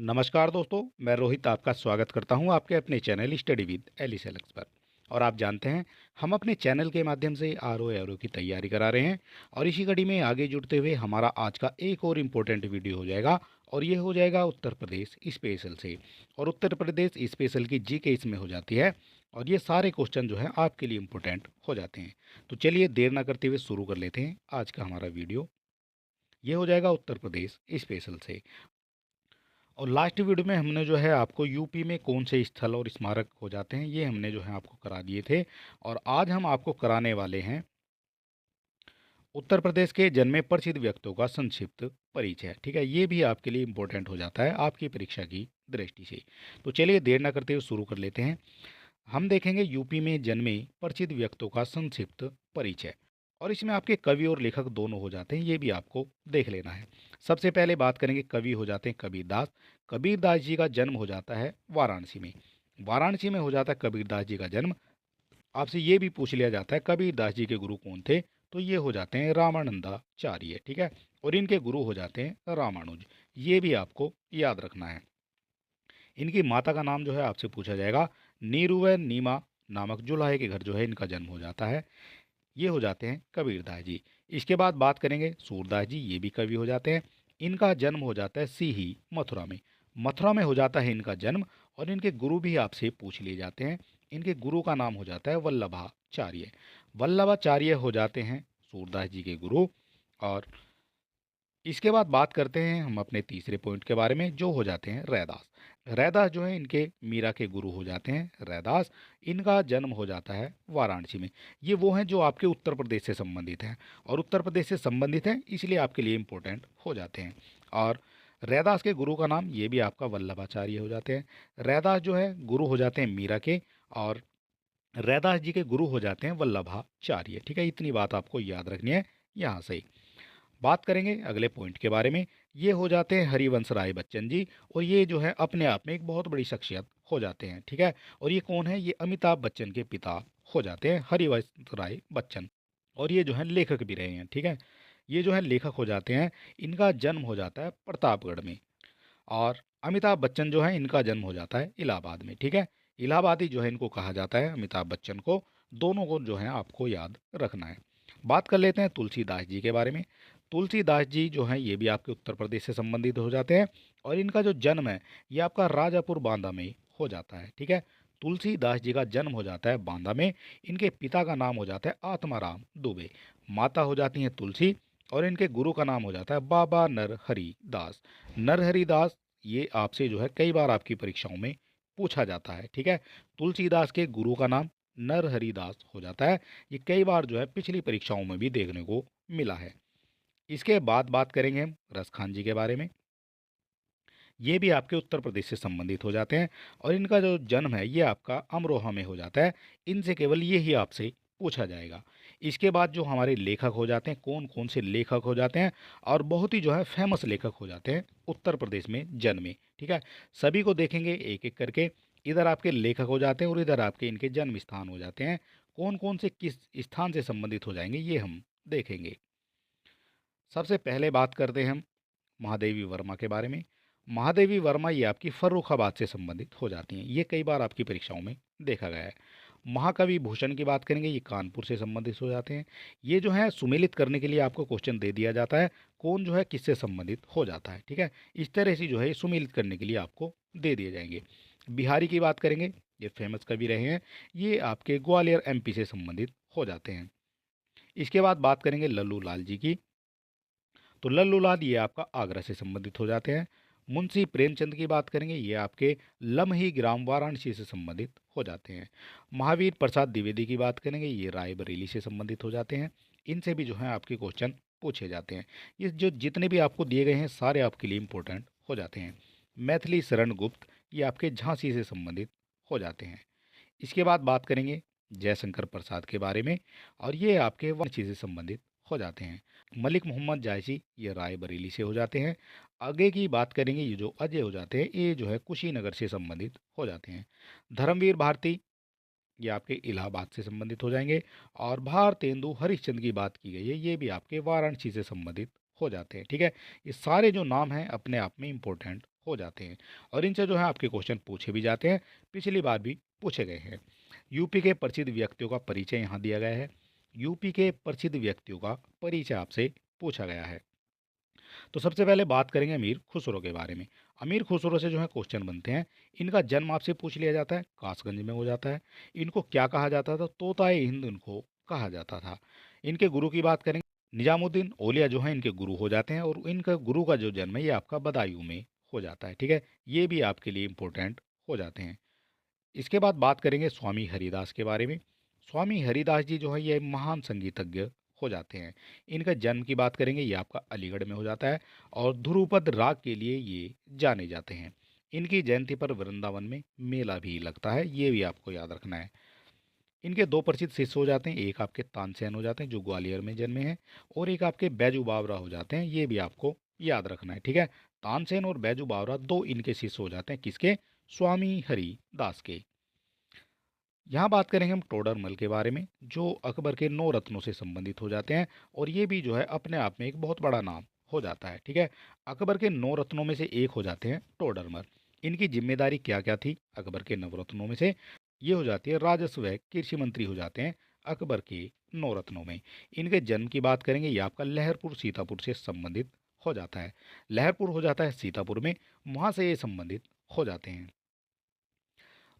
नमस्कार दोस्तों, मैं रोहित आपका स्वागत करता हूं आपके अपने channel study with Alice Alex पर। और आप जानते हैं, हम अपने चैनल के माध्यम से आर ओ एरो की तैयारी करा रहे हैं। और इसी कड़ी में आगे जुड़ते हुए हमारा आज का एक और इम्पोर्टेंट वीडियो हो जाएगा। और ये हो जाएगा उत्तर प्रदेश स्पेशल से। और उत्तर प्रदेश स्पेशल की जी के इसमें हो जाती है। और ये सारे क्वेश्चन जो है आपके लिए इम्पोर्टेंट हो जाते हैं। तो चलिए देर ना करते हुए शुरू कर लेते हैं आज का हमारा वीडियो। ये हो जाएगा उत्तर प्रदेश स्पेशल से। और लास्ट वीडियो में हमने जो है आपको यूपी में कौन से स्थल और स्मारक हो जाते हैं ये हमने जो है आपको करा दिए थे। और आज हम आपको कराने वाले हैं उत्तर प्रदेश के जन्मे प्रसिद्ध व्यक्तियों का संक्षिप्त परिचय। ठीक है, ये भी आपके लिए इम्पोर्टेंट हो जाता है आपकी परीक्षा की दृष्टि से। तो चलिए देर न करते हुए शुरू कर लेते हैं। हम देखेंगे यूपी में जन्मे प्रसिद्ध व्यक्तियों का संक्षिप्त परिचय। और इसमें आपके कवि और लेखक दोनों हो जाते हैं, ये भी आपको देख लेना है। सबसे पहले बात करेंगे, कवि हो जाते हैं कबीरदास। कबीरदास जी का जन्म हो जाता है वाराणसी में। वाराणसी में हो जाता है कबीरदास जी का जन्म। आपसे ये भी पूछ लिया जाता है कबीरदास जी के गुरु कौन थे, तो ये हो जाते हैं रामानंदाचार्य। ठीक है, और इनके गुरु हो जाते हैं रामानुज। ये भी आपको याद रखना है। इनकी माता का नाम जो है आपसे पूछा जाएगा। नीरू व नीमा नामक जुलाहे के घर जो है इनका जन्म हो जाता है। ये हो जाते हैं कबीरदास जी। इसके बाद बात करेंगे सूरदास जी, ये भी कवि हो जाते हैं। इनका जन्म हो जाता है सीही मथुरा में। मथुरा में हो जाता है इनका जन्म। और इनके गुरु भी आपसे पूछ लिए जाते हैं। इनके गुरु का नाम हो जाता है वल्लभाचार्य। वल्लभाचार्य हो जाते हैं सूरदास जी के गुरु। और इसके बाद बात करते हैं हम अपने तीसरे पॉइंट के बारे में, जो हो जाते हैं रैदास। रैदास जो है इनके मीरा के गुरु हो जाते हैं रैदास। इनका जन्म हो जाता है वाराणसी में। ये वो हैं जो आपके उत्तर प्रदेश से संबंधित हैं। और उत्तर प्रदेश से संबंधित हैं इसलिए आपके लिए इम्पोर्टेंट हो जाते हैं। और रैदास के गुरु का नाम ये भी आपका वल्लभाचार्य हो जाते हैं। रैदास जो है गुरु हो जाते हैं मीरा के। और रैदास जी के गुरु हो जाते हैं वल्लभाचार्य। ठीक है, इतनी बात आपको याद रखनी है यहाँ से। बात करेंगे अगले पॉइंट के बारे में। ये हो जाते हैं हरिवंश राय बच्चन जी। और ये जो है अपने आप में एक बहुत बड़ी शख्सियत हो जाते हैं। ठीक है, और ये कौन है, ये अमिताभ बच्चन के पिता हो जाते हैं हरिवंश राय बच्चन। और ये जो है लेखक भी रहे हैं। ठीक है, ये जो है लेखक हो जाते हैं। इनका जन्म हो जाता है प्रतापगढ़ में। और अमिताभ बच्चन जो है इनका जन्म हो जाता है इलाहाबाद में। ठीक है, इलाहाबादी जो है इनको कहा जाता है अमिताभ बच्चन को। दोनों को जो है आपको याद रखना है। बात कर लेते हैं तुलसीदास जी के बारे में। तुलसीदास जी जो हैं ये भी आपके उत्तर प्रदेश से संबंधित हो जाते हैं। और इनका जो जन्म है ये आपका राजापुर बांदा में हो जाता है। ठीक है, तुलसीदास जी का जन्म हो जाता है बांदा में। इनके पिता का नाम हो जाता है आत्माराम दुबे। माता हो जाती हैं तुलसी। और इनके गुरु का नाम हो जाता है बाबा नरहरि दास। नरहरि दास, ये आपसे जो है कई बार आपकी परीक्षाओं में पूछा जाता है। ठीक है, तुलसीदास के गुरु का नाम नरहरि दास हो जाता है। ये कई बार जो है पिछली परीक्षाओं में भी देखने को मिला है। इसके बाद बात करेंगे हम रसखान जी के बारे में। ये भी आपके उत्तर प्रदेश से संबंधित हो जाते हैं। और इनका जो जन्म है ये आपका अमरोहा में हो जाता है। इनसे केवल ये ही आपसे पूछा जाएगा। इसके बाद जो हमारे लेखक हो जाते हैं, कौन कौन से लेखक हो जाते हैं और बहुत ही जो है फेमस लेखक हो जाते हैं उत्तर प्रदेश में जन्मे। ठीक है, सभी को देखेंगे एक एक करके। इधर आपके लेखक हो जाते हैं और इधर आपके इनके जन्म स्थान हो जाते हैं। कौन कौन से किस स्थान से संबंधित हो जाएंगे ये हम देखेंगे। सबसे पहले बात करते हैं हम महादेवी वर्मा के बारे में। महादेवी वर्मा ये आपकी फर्रुखाबाद से संबंधित हो जाती हैं। ये कई बार आपकी परीक्षाओं में देखा गया है। महाकवि भूषण की बात करेंगे, ये कानपुर से संबंधित हो जाते हैं। ये जो है सुमेलित करने के लिए आपको क्वेश्चन दे दिया जाता है, कौन जो है किससे संबंधित हो जाता है। ठीक है, इस तरह से जो है ये सुमेलित करने के लिए आपको दे दिए जाएंगे। बिहारी की बात करेंगे, ये फेमस कवि रहे हैं। ये आपके ग्वालियर एमपी से संबंधित हो जाते हैं। इसके बाद बात करेंगे लल्लू लाल जी की। तो लल्लू लाल ये आपका आगरा से संबंधित हो जाते हैं। मुंशी प्रेमचंद की बात करेंगे, ये आपके लम्ही ग्राम वाराणसी से संबंधित हो जाते हैं। महावीर प्रसाद द्विवेदी की बात करेंगे, ये रायबरेली से संबंधित हो जाते हैं। इनसे भी जो है आपके क्वेश्चन पूछे जाते हैं। ये जो जितने भी आपको दिए गए हैं सारे आपके लिए इंपॉर्टेंट हो जाते हैं। मैथिली शरण गुप्त, ये आपके झांसी से संबंधित हो जाते हैं। इसके बाद बात करेंगे जयशंकर प्रसाद के बारे में। और ये आपके वाराणसी से संबंधित हो जाते हैं। मलिक मोहम्मद जायसी, ये रायबरेली से हो जाते हैं। आगे की बात करेंगे, ये जो अजय हो जाते हैं ये जो है कुशीनगर से संबंधित हो जाते हैं। धर्मवीर भारती, ये आपके इलाहाबाद से संबंधित हो जाएंगे। और भारतेंदु हरिश्चंद्र की बात की गई है, ये भी आपके वाराणसी से संबंधित हो जाते हैं। ठीक है, ये सारे जो नाम हैं अपने आप में इम्पोर्टेंट हो जाते हैं और इनसे जो है आपके क्वेश्चन पूछे भी जाते हैं, पिछली बार भी पूछे गए हैं। यूपी के प्रसिद्ध व्यक्तियों का परिचय यहाँ दिया गया है। यूपी के प्रसिद्ध व्यक्तियों का परिचय आपसे पूछा गया है। तो सबसे पहले बात करेंगे अमीर खुसरो के बारे में। अमीर खुसरो से जो है क्वेश्चन बनते हैं। इनका जन्म आपसे पूछ लिया जाता है, कासगंज में हो जाता है। इनको क्या कहा जाता था? तोताए हिंद इनको कहा जाता था। इनके गुरु की बात करेंगे, निजामुद्दीन औलिया जो है इनके गुरु हो जाते हैं और इनका गुरु का जो जन्म है ये आपका बदायूं में हो जाता है। ठीक है, ये भी आपके लिए इम्पोर्टेंट हो जाते हैं। इसके बाद बात करेंगे स्वामी हरिदास के बारे में। स्वामी हरिदास जी जो है ये महान संगीतज्ञ हो जाते हैं। इनका जन्म की बात करेंगे, ये आपका अलीगढ़ में हो जाता है और ध्रुपद राग के लिए ये जाने जाते हैं। इनकी जयंती पर वृंदावन में मेला भी लगता है, ये भी आपको याद रखना है। इनके दो प्रसिद्ध शिष्य हो जाते हैं, एक आपके तानसेन हो जाते हैं जो ग्वालियर में जन्मे हैं और एक आपके बैजू बावरा हो जाते हैं, ये भी आपको याद रखना है। ठीक है, तानसेन और बैजू बावरा दो इनके शिष्य हो जाते हैं, किसके? स्वामी हरिदास के। यहाँ बात करेंगे हम टोडरमल के बारे में, जो अकबर के 9 रत्नों से संबंधित हो जाते हैं और ये भी जो है अपने आप में एक बहुत बड़ा नाम हो जाता है। ठीक है, अकबर के 9 रत्नों में से एक हो जाते हैं टोडरमल। इनकी जिम्मेदारी क्या क्या थी अकबर के नवरत्नों में से? ये हो जाती है राजस्व व कृषि मंत्री हो जाते हैं अकबर के 9 रत्नों में। इनके जन्म की बात करेंगे, ये आपका लहरपुर सीतापुर से संबंधित हो जाता है। लहरपुर हो जाता है सीतापुर में, वहाँ से ये संबंधित हो जाते हैं।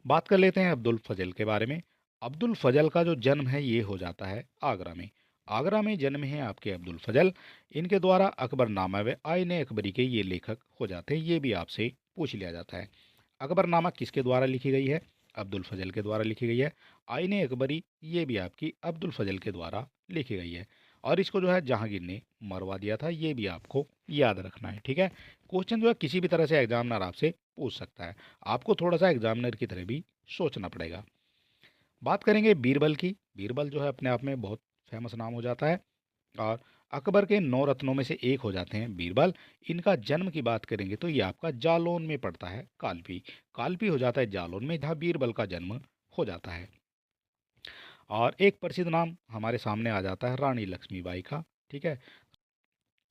बात कर लेते हैं अब्दुल फजल के बारे में। अब्दुल फजल का जो जन्म है ये हो जाता है आगरा में। आगरा में जन्म है आपके अब्दुल फजल। इनके द्वारा अकबरनामा व आईने अकबरी के ये लेखक हो जाते हैं, ये भी आपसे पूछ लिया जाता है। अकबरनामा किसके द्वारा लिखी गई है? अब्दुल फजल के द्वारा लिखी गई है। आईने अकबरी ये भी आपकी अब्दुल फजल के द्वारा लिखी गई है और इसको जो है जहांगीर ने मरवा दिया था, ये भी आपको याद रखना है। ठीक है, क्वेश्चन जो है किसी भी तरह से एग्जामिनर आपसे पूछ सकता है, आपको थोड़ा सा एग्जामिनर की तरह भी सोचना पड़ेगा। बात करेंगे बीरबल की। बीरबल जो है अपने आप में बहुत फेमस नाम हो जाता है और अकबर के 9 रत्नों में से एक हो जाते हैं बीरबल। इनका जन्म की बात करेंगे तो ये आपका जालौन में पड़ता है, कालपी। कालपी हो जाता है जालौन में, जहाँ बीरबल का जन्म हो जाता है। और एक प्रसिद्ध नाम हमारे सामने आ जाता है रानी लक्ष्मीबाई का। ठीक है,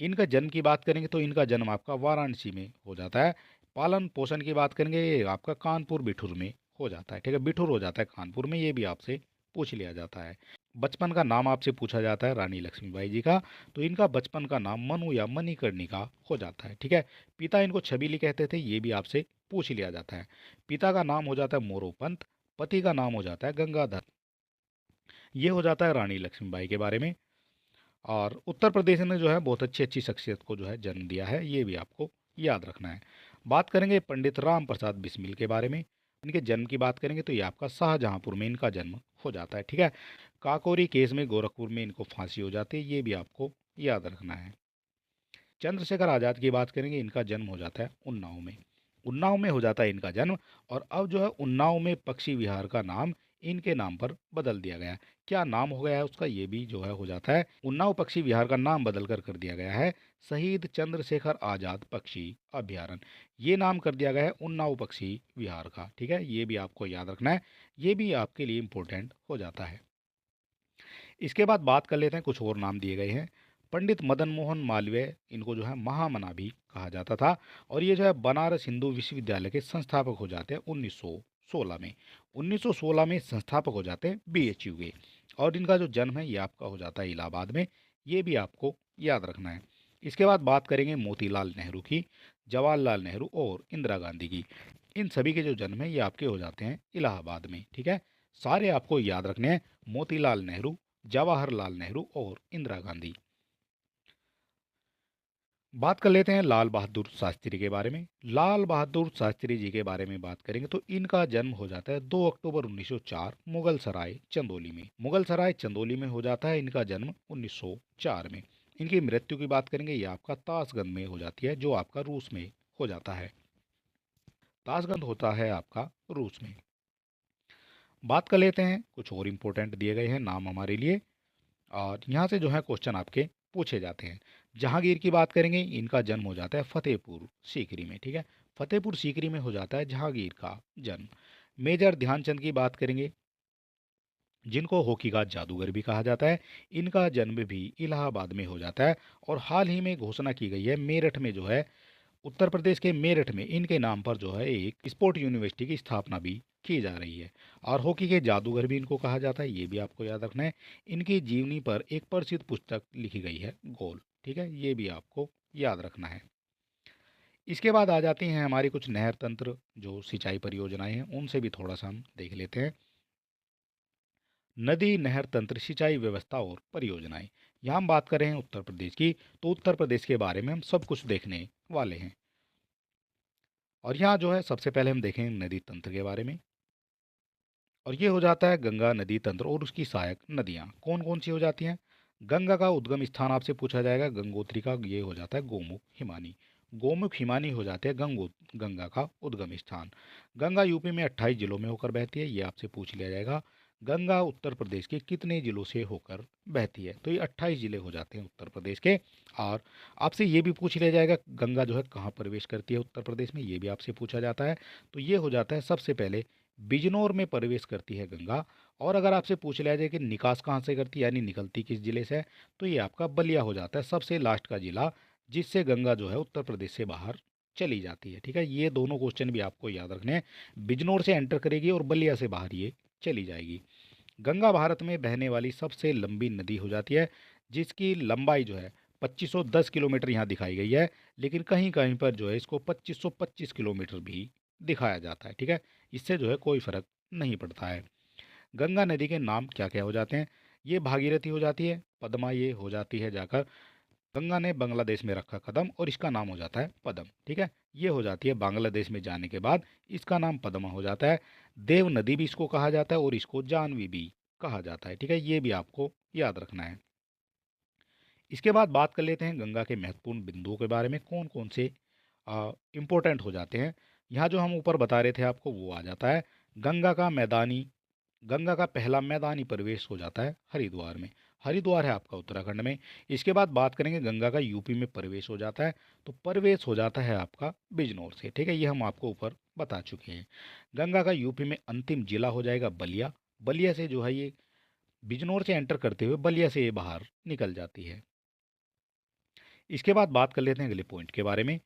इनका जन्म की बात करेंगे तो इनका जन्म आपका वाराणसी में हो जाता है। पालन पोषण की बात करेंगे, ये आपका कानपुर बिठूर में हो जाता है। ठीक है, बिठूर हो जाता है कानपुर में, ये भी आपसे पूछ लिया जाता है। बचपन का नाम आपसे पूछा जाता है रानी लक्ष्मीबाई जी का, तो इनका बचपन का नाम मनु या मणिकर्णिका हो जाता है। ठीक है, पिता इनको छबीली कहते थे, ये भी आपसे पूछ लिया जाता है। पिता का नाम हो जाता है मोरोपंत, पति का नाम हो जाता है गंगाधर। ये हो जाता है रानी लक्ष्मीबाई के बारे में। और उत्तर प्रदेश ने जो है बहुत अच्छी अच्छी शख्सियत को जो है जन्म दिया है, ये भी आपको याद रखना है। बात करेंगे पंडित राम प्रसाद बिस्मिल के बारे में। इनके जन्म की बात करेंगे तो ये आपका शाहजहांपुर में इनका जन्म हो जाता है। ठीक है, काकोरी केस में गोरखपुर में इनको फांसी हो जाती है, ये भी आपको याद रखना है। चंद्रशेखर आज़ाद की बात करेंगे, इनका जन्म हो जाता है उन्नाव में। उन्नाव में हो जाता है इनका जन्म और अब जो है उन्नाव में पक्षी विहार का नाम इनके नाम पर बदल दिया गया है। क्या नाम हो गया है उसका, ये भी जो है हो जाता है, उन्नाव पक्षी विहार का नाम बदल कर दिया गया है शहीद चंद्रशेखर आज़ाद पक्षी अभ्यारण्य। ये नाम कर दिया गया है उन्नाव पक्षी विहार का। ठीक है, ये भी आपको याद रखना है, ये भी आपके लिए इम्पोर्टेंट हो जाता है। इसके बाद बात कर लेते हैं, कुछ और नाम दिए गए हैं। पंडित मदन मोहन मालवीय, इनको जो है महामना भी कहा जाता था और ये जो है बनारस हिंदू विश्वविद्यालय के संस्थापक हो जाते हैं 1916 में। 1916 में संस्थापक हो जाते हैं बीएचयू के और इनका जो जन्म है ये आपका हो जाता है इलाहाबाद में, ये भी आपको याद रखना है। इसके बाद बात करेंगे मोतीलाल नेहरू की, जवाहरलाल नेहरू और इंदिरा गांधी की। इन सभी के जो जन्म है ये आपके हो जाते हैं इलाहाबाद में। ठीक है, सारे आपको याद रखने हैं, मोतीलाल नेहरू, जवाहरलाल नेहरू और इंदिरा गांधी। बात कर लेते हैं लाल बहादुर शास्त्री के बारे में। लाल बहादुर शास्त्री जी के बारे में बात करेंगे तो इनका जन्म हो जाता है 2 अक्टूबर 1904 मुगल सराय चंदौली में। मुगल सराय चंदौली में हो जाता है इनका जन्म 1904 में। इनकी मृत्यु की बात करेंगे, ये आपका ताशगंज में हो जाती है, जो आपका रूस में हो जाता है। ताशगंज होता है आपका रूस में। बात कर लेते हैं, कुछ और इम्पोर्टेंट दिए गए हैं नाम हमारे लिए और यहाँ से जो है क्वेश्चन आपके पूछे जाते हैं। जहांगीर की बात करेंगे, इनका जन्म हो जाता है फतेहपुर सीकरी में। ठीक है, फतेहपुर सीकरी में हो जाता है जहांगीर का जन्म। मेजर ध्यानचंद की बात करेंगे, जिनको हॉकी का जादूगर भी कहा जाता है, इनका जन्म भी इलाहाबाद में हो जाता है और हाल ही में घोषणा की गई है मेरठ में जो है उत्तर प्रदेश के मेरठ में इनके नाम पर जो है एक स्पोर्ट यूनिवर्सिटी की स्थापना भी की जा रही है। और हॉकी के जादूगर भी इनको कहा जाता है, ये भी आपको याद रखना है। इनकी जीवनी पर एक प्रसिद्ध पुस्तक लिखी गई है, गोल। ठीक है, ये भी आपको याद रखना है। इसके बाद आ जाती हैं हमारी कुछ नहर तंत्र जो सिंचाई परियोजनाएं हैं, उनसे भी थोड़ा सा हम देख लेते हैं। नदी नहर तंत्र सिंचाई व्यवस्था और परियोजनाएं, यहाँ हम बात कर रहे हैं उत्तर प्रदेश की, तो उत्तर प्रदेश के बारे में हम सब कुछ देखने वाले हैं। और यहाँ जो है सबसे पहले हम देखें नदी तंत्र के बारे में। और ये हो जाता है गंगा नदी तंत्र और उसकी सहायक नदियाँ कौन कौन सी हो जाती हैं। गंगा का उद्गम स्थान आपसे पूछा जाएगा, गंगोत्री का ये हो जाता है गोमुख हिमानी। गोमुख हिमानी हो जाते हैं गंगा का उद्गम स्थान। गंगा यूपी में 28 जिलों में होकर बहती है, ये आपसे पूछ लिया जाएगा। गंगा उत्तर प्रदेश के कितने जिलों से होकर बहती है, तो ये 28 जिले हो जाते हैं उत्तर प्रदेश के। और आपसे ये भी पूछ लिया जाएगा गंगा जो है कहाँ प्रवेश करती है उत्तर प्रदेश में, ये भी आपसे पूछा जाता है। तो ये हो जाता है सबसे पहले बिजनौर में प्रवेश करती है गंगा। और अगर आपसे पूछ लिया जाए कि निकास कहाँ से करती है यानी निकलती किस जिले से है, तो ये आपका बलिया हो जाता है सबसे लास्ट का जिला, जिससे गंगा जो है उत्तर प्रदेश से बाहर चली जाती है। ठीक है, ये दोनों क्वेश्चन भी आपको याद रखने हैं। बिजनौर से एंटर करेगी और बलिया से बाहर ये चली जाएगी। गंगा भारत में बहने वाली सबसे लंबी नदी हो जाती है, जिसकी लंबाई जो है 2510 किलोमीटर यहाँ दिखाई गई है, लेकिन कहीं कहीं पर जो है इसको 2525 किलोमीटर भी दिखाया जाता है। ठीक है, इससे जो है कोई फर्क नहीं पड़ता है। गंगा नदी के नाम क्या क्या हो जाते हैं, ये भागीरथी हो जाती है, पद्मा ये हो जाती है जाकर गंगा ने बांग्लादेश में रखा कदम और इसका नाम हो जाता है पद्म। ठीक है, ये हो जाती है बांग्लादेश में जाने के बाद इसका नाम पद्मा हो जाता है। देव नदी भी इसको कहा जाता है और इसको जानवी भी कहा जाता है। ठीक है, ये भी आपको याद रखना है। इसके बाद बात कर लेते हैं गंगा के महत्वपूर्ण बिंदुओं के बारे में, कौन कौन से इम्पोर्टेंट हो जाते हैं। यहाँ जो हम ऊपर बता रहे थे आपको वो आ जाता है। गंगा का मैदानी गंगा का पहला मैदानी प्रवेश हो जाता है हरिद्वार में। हरिद्वार है आपका उत्तराखंड में। इसके बाद बात करेंगे गंगा का यूपी में प्रवेश हो जाता है, तो प्रवेश हो जाता है आपका बिजनौर से। ठीक है, ये हम आपको ऊपर बता चुके हैं। गंगा का यूपी में अंतिम जिला हो जाएगा बलिया। बलिया से जो है ये बिजनौर से एंटर करते हुए बलिया से ये बाहर निकल जाती है। इसके बाद बात कर लेते हैं अगले पॉइंट के बारे में।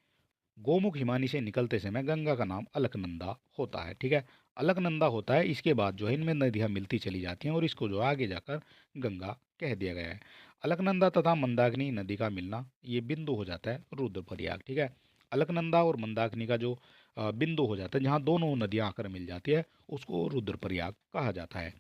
गोमुख हिमानी से निकलते समय गंगा का नाम अलकनंदा होता है। ठीक है, अलकनंदा होता है। इसके बाद जो है इनमें नदियाँ मिलती चली जाती हैं और इसको जो आगे जाकर गंगा कह दिया गया है। अलकनंदा तथा मंदाकिनी नदी का मिलना ये बिंदु हो जाता है रुद्रप्रयाग। ठीक है, अलकनंदा और मंदाकिनी का जो बिंदु हो जाता है जहाँ दोनों नदियाँ आकर मिल जाती है उसको रुद्रप्रयाग कहा जाता है।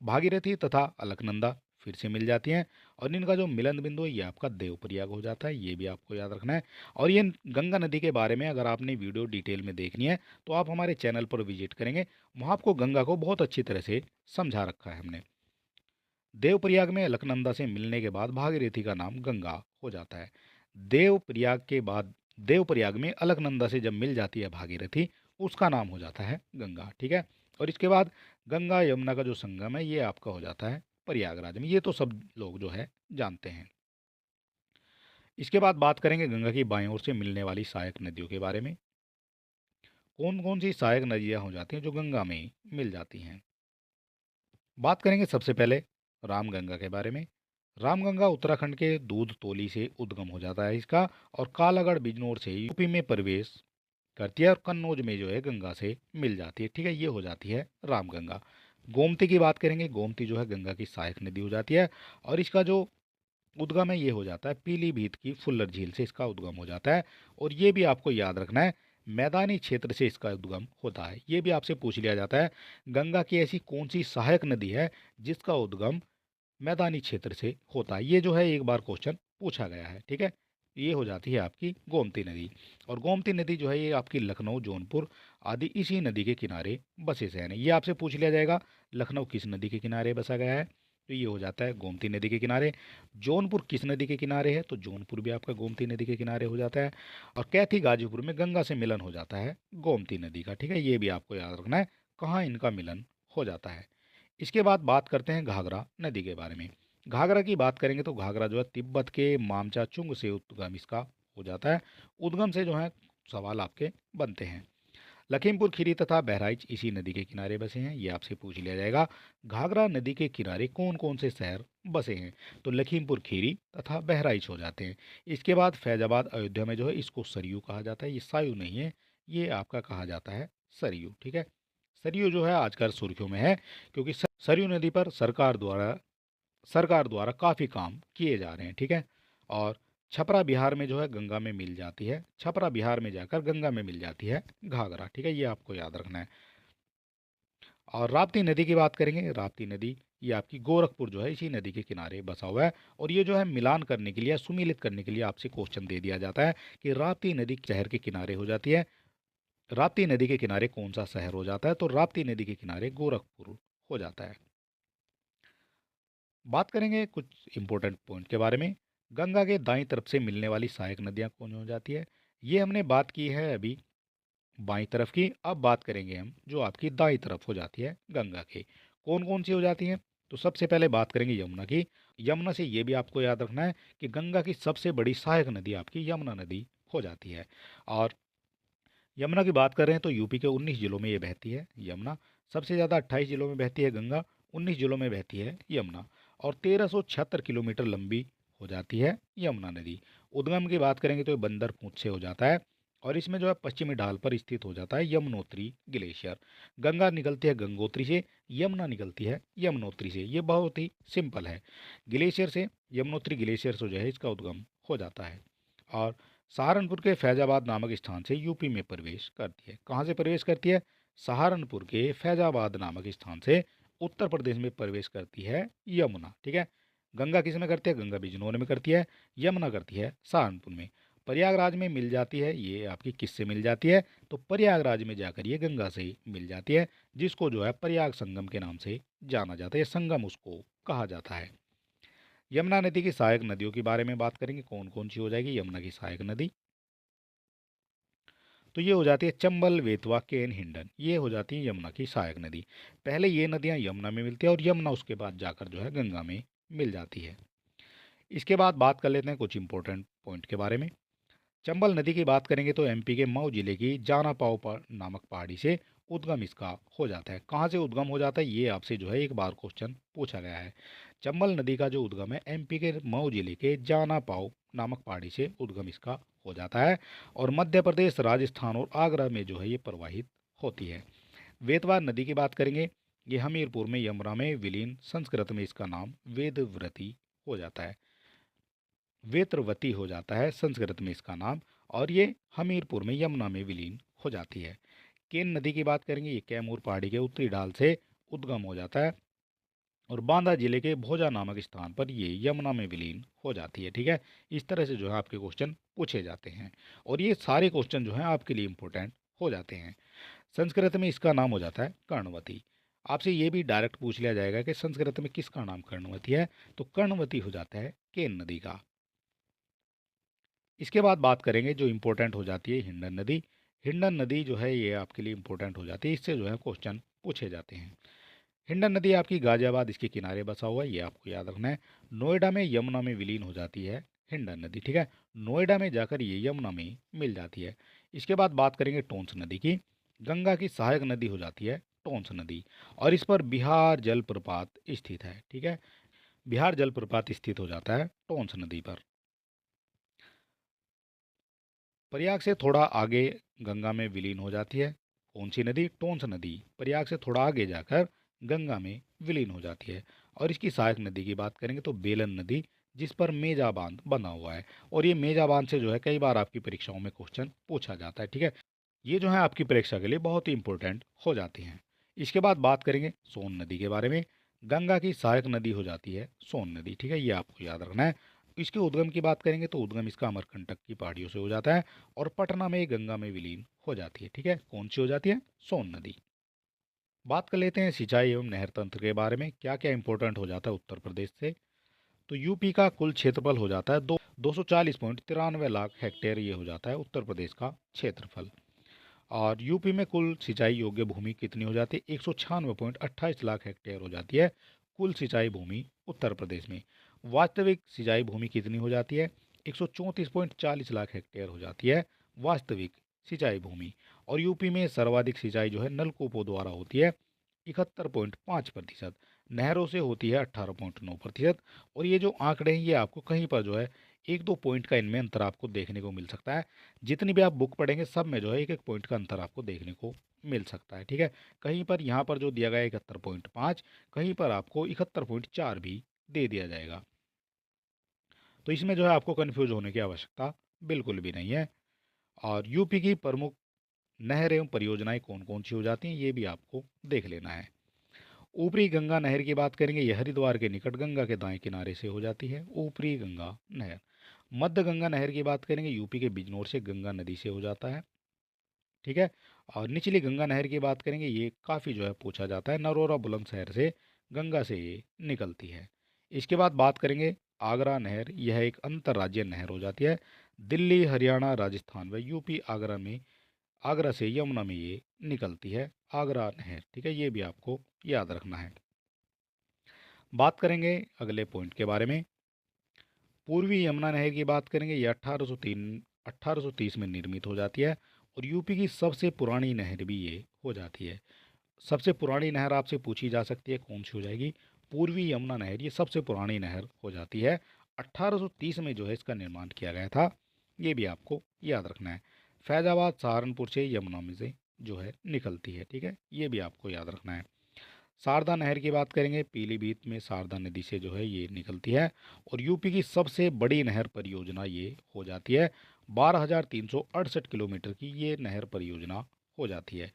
भागीरथी तथा अलकनंदा फिर से मिल जाती हैं और इनका जो मिलन बिंदु है ये आपका देवप्रयाग हो जाता है, ये भी आपको याद रखना है। और ये गंगा नदी के बारे में अगर आपने वीडियो डिटेल में देखनी है तो आप हमारे चैनल पर विजिट करेंगे, वहाँ आपको गंगा को बहुत अच्छी तरह से समझा रखा है हमने। देवप्रयाग में अलकनंदा से मिलने के बाद भागीरथी का नाम गंगा हो जाता है। देवप्रयाग के बाद देवप्रयाग में अलकनंदा से जब मिल जाती है भागीरथी, उसका नाम हो जाता है गंगा। ठीक है, और इसके बाद गंगा यमुना का जो संगम है ये आपका हो जाता है प्रयागराज में। ये तो सब लोग जो है जानते हैं। इसके बाद बात करेंगे गंगा की बाईं ओर से मिलने वाली सहायक नदियों के बारे में। कौन कौन सी सहायक नदियाँ हो जाती हैं जो गंगा में मिल जाती हैं। बात करेंगे सबसे पहले रामगंगा के बारे में। रामगंगा उत्तराखंड के दूध तोली से उद्गम हो जाता है इसका, और कालागढ़ बिजनौर से यूपी में प्रवेश करती है और कन्नौज में जो है गंगा से मिल जाती है। ठीक है, ये हो जाती है रामगंगा। गोमती की बात करेंगे, गोमती जो है गंगा की सहायक नदी हो जाती है और इसका जो उद्गम है ये हो जाता है पीलीभीत की फुल्लर झील से इसका उद्गम हो जाता है। और ये भी आपको याद रखना है मैदानी क्षेत्र से इसका उद्गम होता है। ये भी आपसे पूछ लिया जाता है गंगा की ऐसी कौन सी सहायक नदी है जिसका उद्गम मैदानी क्षेत्र से होता है। ये जो है एक बार क्वेश्चन पूछा गया है। ठीक है, ये हो जाती है आपकी गोमती नदी। और गोमती नदी जो है ये आपकी लखनऊ जौनपुर आदि इसी नदी के किनारे बसे शहर हैं। ये आपसे पूछ लिया जाएगा लखनऊ किस नदी के किनारे बसा गया है, तो ये हो जाता है गोमती नदी के किनारे। जौनपुर किस नदी के किनारे है, तो जौनपुर भी आपका गोमती नदी के किनारे हो जाता है। और कैथी गाजीपुर में गंगा से मिलन हो जाता है गोमती नदी का। ठीक है, ये भी आपको याद रखना है कहाँ इनका मिलन हो जाता है। इसके बाद बात करते हैं घाघरा नदी के बारे में। घाघरा की बात करेंगे तो घाघरा जो है तिब्बत के मामचा चुंग से उद्गम इसका हो जाता है। उद्गम से जो है सवाल आपके बनते हैं। लखीमपुर खीरी तथा बहराइच इसी नदी के किनारे बसे हैं, ये आपसे पूछ लिया जाएगा। घाघरा नदी के किनारे कौन कौन से शहर बसे हैं? तो लखीमपुर खीरी तथा बहराइच हो जाते हैं। इसके बाद फैजाबाद अयोध्या में जो है इसको सरयू कहा जाता है, ये सायू नहीं है, ये आपका कहा जाता है सरयू। ठीक है, सरयू जो है आजकल सुर्खियों में है, क्योंकि सरयू नदी पर सरकार द्वारा काफ़ी काम किए जा रहे हैं। ठीक है, और छपरा बिहार में जो है गंगा में मिल जाती है, छपरा बिहार में जाकर गंगा में मिल जाती है घाघरा। ठीक है, ये आपको याद रखना है। और राप्ती नदी की बात करेंगे, राप्ती नदी ये आपकी गोरखपुर जो है इसी नदी के किनारे बसा हुआ है। और ये जो है मिलान करने के लिए, सुमिलित करने के लिए आपसे क्वेश्चन दे दिया जाता है कि राप्ती नदी शहर के किनारे हो जाती है, राप्ती नदी के किनारे कौन सा शहर हो जाता है? तो राप्ती नदी के किनारे गोरखपुर हो जाता है। बात करेंगे कुछ इंपॉर्टेंट पॉइंट के बारे में। गंगा के दाईं तरफ से मिलने वाली सहायक नदियाँ कौन हो जाती है? ये हमने बात की है अभी बाईं तरफ की। अब बात करेंगे हम जो आपकी दाईं तरफ हो जाती है गंगा के, कौन कौन सी हो जाती हैं। तो सबसे पहले बात करेंगे यमुना की। यमुना से ये भी आपको याद रखना है कि गंगा की सबसे बड़ी सहायक नदी आपकी यमुना नदी हो जाती है। और यमुना की बात करें तो यूपी के 19 जिलों में ये बहती है यमुना। सबसे ज़्यादा 28 जिलों में बहती है गंगा, 19 जिलों में बहती है यमुना। और 1376 किलोमीटर लंबी हो जाती है यमुना नदी। उद्गम की बात करेंगे तो ये बंदर पूंछ से हो जाता है, और इसमें जो है पश्चिमी ढाल पर स्थित हो जाता है यमुनोत्री ग्लेशियर। गंगा निकलती है गंगोत्री से, यमुना निकलती है यमुनोत्री से। ये बहुत ही सिंपल है, ग्लेशियर से, यमुनोत्री ग्लेशियर से जो है इसका उद्गम हो जाता है। और सहारनपुर के फैजाबाद नामक स्थान से यूपी में प्रवेश करती है। कहाँ से प्रवेश करती है? सहारनपुर के फैजाबाद नामक स्थान से उत्तर प्रदेश में प्रवेश करती है यमुना। ठीक है, गंगा किस में करती है? गंगा बिजनौर में करती है, यमुना करती है सहारनपुर में। प्रयागराज में मिल जाती है, ये आपकी किससे मिल जाती है? तो प्रयागराज में जाकर ये गंगा से मिल जाती है, जिसको जो है प्रयाग संगम के नाम से जाना जाता है, संगम उसको कहा जाता है। यमुना नदी की सहायक नदियों के बारे में बात करेंगे, कौन कौन सी हो जाएगी यमुना की सहायक नदी। तो ये हो जाती है चंबल, बेतवा, केन, हिंडन, ये हो जाती है यमुना की सहायक नदी। पहले ये नदियाँ यमुना में मिलती है और यमुना उसके बाद जाकर जो है गंगा में मिल जाती है। इसके बाद बात कर लेते हैं कुछ इंपॉर्टेंट पॉइंट के बारे में। चंबल नदी की बात करेंगे तो एमपी के मऊ जिले की जाना पाव नामक पहाड़ी से उद्गम इसका हो जाता है। कहाँ से उद्गम हो जाता है? ये आपसे जो है एक बार क्वेश्चन पूछा गया है। चंबल नदी का जो उद्गम है एमपी के मऊ जिले के जाना पाव नामक पहाड़ी से उद्गम इसका हो जाता है, और मध्य प्रदेश, राजस्थान और आगरा में जो है ये प्रवाहित होती है। वेतवा नदी की बात करेंगे, ये हमीरपुर में यमुना में विलीन, संस्कृत में इसका नाम वेदव्रती हो जाता है, वेत्रवती हो जाता है संस्कृत में इसका नाम, और ये हमीरपुर में यमुना में विलीन हो जाती है। केन नदी की बात करेंगे, ये कैमूर पहाड़ी के उत्तरी ढाल से उद्गम हो जाता है, और बांदा जिले के भोजा नामक स्थान पर ये यमुना में विलीन हो जाती है। ठीक है, इस तरह से जो है आपके क्वेश्चन पूछे जाते हैं, और ये सारे क्वेश्चन जो हैं आपके लिए इंपॉर्टेंट हो जाते हैं। संस्कृत में इसका नाम हो जाता है कर्णवती। आपसे ये भी डायरेक्ट पूछ लिया जाएगा कि संस्कृत में किसका नाम कर्णवती है? तो कर्णवती हो जाता है केन नदी का। इसके बाद बात करेंगे जो इम्पोर्टेंट हो जाती है हिंडन नदी। हिंडन नदी जो है ये आपके लिए इम्पोर्टेंट हो जाती है, इससे जो है क्वेश्चन पूछे जाते हैं। हिंडन नदी आपकी गाजियाबाद इसके किनारे बसा हुआ है, ये आपको याद रखना है। नोएडा में यमुना में विलीन हो जाती है हिंडन नदी। ठीक है, नोएडा में जाकर ये यमुना में मिल जाती है। इसके बाद बात करेंगे टोंस नदी की। गंगा की सहायक नदी हो जाती है टोंस नदी, और इस पर बिहार जलप्रपात स्थित है। ठीक है, बिहार जलप्रपात स्थित हो जाता है टोंस नदी पर। प्रयाग से थोड़ा आगे गंगा में विलीन हो जाती है कौन सी नदी? टोंस नदी। प्रयाग से थोड़ा आगे जाकर गंगा में विलीन हो जाती है। और इसकी सहायक नदी की बात करेंगे तो बेलन नदी, जिस पर मेजा बांध बना हुआ है, और ये मेजा बांध से जो है कई बार आपकी परीक्षाओं में क्वेश्चन पूछा जाता है। ठीक है, ये जो है आपकी परीक्षा के लिए बहुत ही इंपॉर्टेंट हो जाती हैं। इसके बाद बात करेंगे सोन नदी के बारे में। गंगा की सहायक नदी हो जाती है सोन नदी। ठीक है, ये आपको याद रखना है। इसके उद्गम की बात करेंगे तो उद्गम इसका अमरकंटक की पहाड़ियों से हो जाता है, और पटना में गंगा में विलीन हो जाती है। ठीक है, कौन सी हो जाती है? सोन नदी। बात कर लेते हैं सिंचाई एवं नहर तंत्र के बारे में, क्या क्या इंपॉर्टेंट हो जाता है उत्तर प्रदेश से। तो यूपी का कुल क्षेत्रफल हो जाता है 240.93 लाख हेक्टेयर, ये हो जाता है उत्तर प्रदेश का क्षेत्रफल। और यूपी में कुल सिंचाई योग्य भूमि कितनी हो जाती है? 196.28 लाख हेक्टेयर हो जाती है कुल सिंचाई भूमि उत्तर प्रदेश में। वास्तविक सिंचाई भूमि कितनी हो जाती है? 134.40 लाख हेक्टेयर हो जाती है वास्तविक सिंचाई भूमि। और यूपी में सर्वाधिक सिंचाई जो है नलकूपों द्वारा होती है 71.5%, नहरों से होती है 18.9%। और ये जो आंकड़े हैं ये आपको कहीं पर जो है एक दो पॉइंट का इनमें अंतर आपको देखने को मिल सकता है। जितनी भी आप बुक पढ़ेंगे सब में जो है एक एक पॉइंट का अंतर आपको देखने को मिल सकता है, ठीक है। कहीं पर यहाँ पर जो दिया गया है 71.5, कहीं पर आपको 71.4 भी दे दिया जाएगा। तो इसमें जो है आपको कन्फ्यूज होने की आवश्यकता बिल्कुल भी नहीं है। और यूपी की प्रमुख नहर एवं परियोजनाएं कौन कौन सी हो जाती हैं ये भी आपको देख लेना है। ऊपरी गंगा नहर की बात करेंगे, यह हरिद्वार के निकट गंगा के दाएं किनारे से हो जाती है, ऊपरी गंगा नहर। मध्य गंगा नहर की बात करेंगे, यूपी के बिजनौर से गंगा नदी से हो जाता है, ठीक है। और निचली गंगा नहर की बात करेंगे, ये काफ़ी जो है पूछा जाता है, नरोरा बुलंदशहर से गंगा से ये निकलती है। इसके बाद बात करेंगे आगरा नहर, यह एक अंतर्राज्यीय नहर हो जाती है, दिल्ली हरियाणा राजस्थान व यूपी आगरा में, आगरा से यमुना में ये निकलती है, आगरा नहर, ठीक है। ये भी आपको याद रखना है। बात करेंगे अगले पॉइंट के बारे में, पूर्वी यमुना नहर की बात करेंगे, ये 1830 में निर्मित हो जाती है और यूपी की सबसे पुरानी नहर भी ये हो जाती है। सबसे पुरानी नहर आपसे पूछी जा सकती है कौन सी हो जाएगी, पूर्वी यमुना नहर, ये सबसे पुरानी नहर हो जाती है। 1830 में जो है इसका निर्माण किया गया था, ये भी आपको याद रखना है। फैजाबाद सहारनपुर से यमुना में से जो है निकलती है, ठीक है, ये भी आपको याद रखना है। शारदा नहर की बात करेंगे, पीलीभीत में शारदा नदी से जो है ये निकलती है और यूपी की सबसे बड़ी नहर परियोजना ये हो जाती है। 12,368 किलोमीटर की ये नहर परियोजना हो जाती है।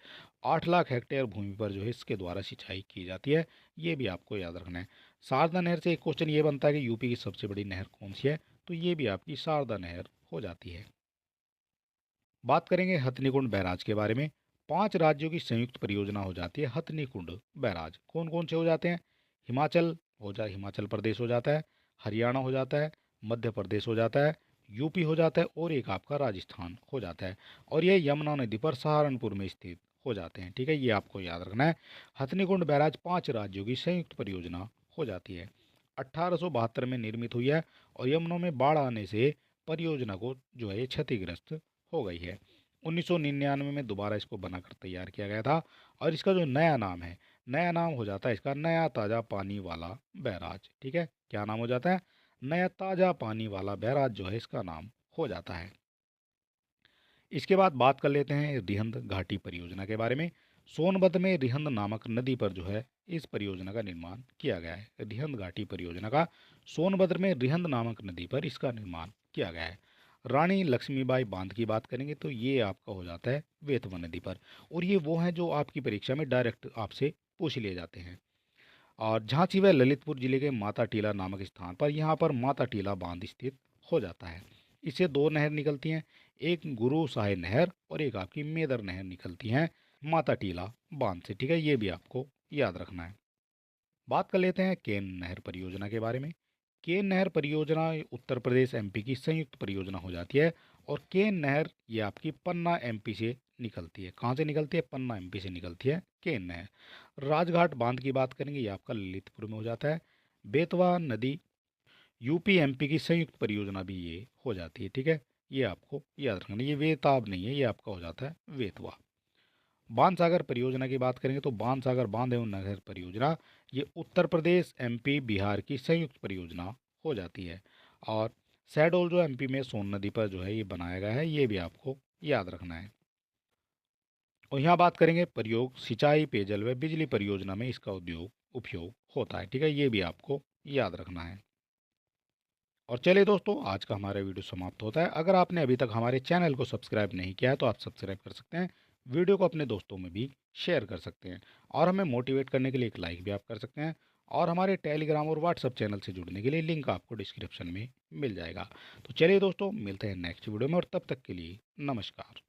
8 लाख हेक्टेयर भूमि पर जो है इसके द्वारा सिंचाई की जाती है, ये भी आपको याद रखना है। शारदा नहर से एक क्वेश्चन ये बनता है कि यूपी की सबसे बड़ी नहर कौन सी है, तो ये भी आपकी शारदा नहर हो जाती है। बात करेंगे हथनीकुंड बैराज के बारे में, 5 राज्यों की संयुक्त परियोजना हो जाती है हथनीकुंड बैराज। कौन कौन से हो जाते हैं, हिमाचल प्रदेश हो जाता है, हरियाणा हो जाता है, मध्य प्रदेश हो जाता है, यूपी हो जाता है और एक आपका राजस्थान हो जाता है। और ये यमुना नदी पर सहारनपुर में स्थित हो जाते हैं, ठीक है, ये आपको याद रखना है। हथनीकुंड बैराज 5 राज्यों की संयुक्त परियोजना हो जाती है, 1872 में निर्मित हुई है और यमुना में बाढ़ आने से परियोजना को जो है ये क्षतिग्रस्त हो गई है। 1999 में दोबारा इसको बनाकर तैयार किया गया था और इसका जो नया नाम है, नया नाम हो जाता है इसका नया ताज़ा पानी वाला बैराज, ठीक है। क्या नाम हो जाता है, नया ताज़ा पानी वाला बैराज जो है इसका नाम हो जाता है। इसके बाद बात कर लेते हैं रिहंद घाटी परियोजना के बारे में। सोनभद्र में रिहंद नामक नदी पर जो है इस परियोजना का निर्माण किया गया है। रिहंद घाटी परियोजना का सोनभद्र में रिहंद नामक नदी पर इसका निर्माण किया गया है। रानी लक्ष्मीबाई बांध की बात करेंगे तो ये आपका हो जाता है बेतवा नदी पर, और ये वो हैं जो आपकी परीक्षा में डायरेक्ट आपसे पूछ लिए जाते हैं। और झांसी व ललितपुर जिले के माता टीला नामक स्थान पर यहाँ पर माता टीला बांध स्थित हो जाता है। इससे दो नहर निकलती हैं, एक गुरु सहाय नहर और एक आपकी मेदर नहर निकलती हैं माता टीला बांध से, ठीक है, ये भी आपको याद रखना है। बात कर लेते हैं केन नहर परियोजना के बारे में। केन नहर परियोजना उत्तर प्रदेश एमपी की संयुक्त परियोजना हो जाती है और केन नहर ये आपकी पन्ना एमपी से निकलती है। कहाँ से निकलती है, पन्ना एमपी से निकलती है केन नहर। राजघाट बांध की बात करेंगे, ये आपका ललितपुर में हो जाता है। बेतवा नदी यूपी एमपी की संयुक्त परियोजना भी ये हो जाती है, ठीक है, ये आपको याद रखना है। ये वेताब नहीं है, ये आपका हो जाता है वेतवा। बाणसागर परियोजना की बात करेंगे तो बाणसागर बांध एवं नहर परियोजना ये उत्तर प्रदेश एमपी बिहार की संयुक्त परियोजना हो जाती है। और शहडोल जो एमपी में सोन नदी पर जो है ये बनाया गया है, ये भी आपको याद रखना है। और यहाँ बात करेंगे प्रयोग सिंचाई पेयजल व बिजली परियोजना में इसका उपयोग होता है, ठीक है, ये भी आपको याद रखना है। और चलिए दोस्तों, आज का हमारा वीडियो समाप्त होता है। अगर आपने अभी तक हमारे चैनल को सब्सक्राइब नहीं किया है तो आप सब्सक्राइब कर सकते हैं, वीडियो को अपने दोस्तों में भी शेयर कर सकते हैं और हमें मोटिवेट करने के लिए एक लाइक भी आप कर सकते हैं। और हमारे टेलीग्राम और व्हाट्सएप चैनल से जुड़ने के लिए लिंक आपको डिस्क्रिप्शन में मिल जाएगा। तो चलिए दोस्तों, मिलते हैं नेक्स्ट वीडियो में और तब तक के लिए नमस्कार।